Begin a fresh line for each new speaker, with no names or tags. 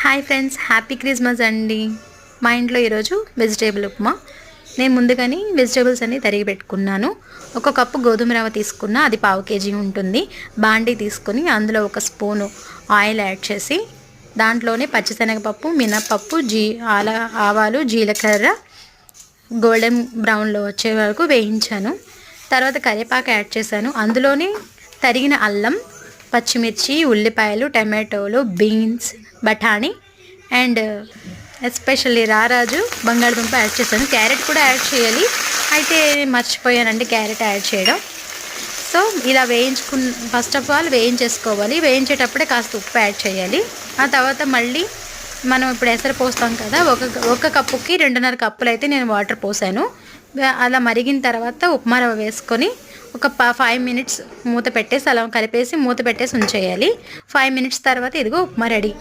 Hi friends, happy Christmas అండి. మా ఇంట్లో ఈరోజు వెజిటేబుల్ ఉప్మా. నేను ముందుగానే వెజిటేబుల్స్ అన్నీ తరిగి పెట్టుకున్నాను. ఒక కప్పు గోధుమ రవ్వ తీసుకున్నా, అది పావు కేజీ ఉంటుంది. బాండీ తీసుకొని అందులో ఒక స్పూను ఆయిల్ యాడ్ చేసి దాంట్లోనే పచ్చిశనగపప్పు, మినప్పప్పు, ఆవాలు, జీలకర్ర గోల్డెన్ బ్రౌన్లో వచ్చే వరకు వేయించాను. తర్వాత కరివేపాకు యాడ్ చేశాను. అందులోనే తరిగిన అల్లం, పచ్చిమిర్చి, ఉల్లిపాయలు, టమాటోలు, బీన్స్, బఠానీ అండ్ ఎస్పెషల్లీ రారాజు బంగాళదుంప యాడ్ చేశాను. క్యారెట్ కూడా యాడ్ చేయాలి, అయితే మర్చిపోయానండి క్యారెట్ యాడ్ చేయడం. సో ఇలా ఫస్ట్ ఆఫ్ ఆల్ వేయించేసుకోవాలి. వేయించేటప్పుడే కాస్త ఉప్పు యాడ్ చేయాలి. ఆ తర్వాత మళ్ళీ మనం ఇప్పుడు ఎసరు పోస్తాం కదా, ఒక కప్పుకి 2.5 కప్పులు అయితే నేను వాటర్ పోసాను. అలా మరిగిన తర్వాత ఉప్మా రవ్వ వేసుకొని ఒక 5 మినిట్స్ మూత పెట్టేసి అలా కలిపేసి మూత పెట్టేసి ఉంచేయాలి. 5 మినిట్స్ తర్వాత ఇదిగో ఉప్మా రెడీ.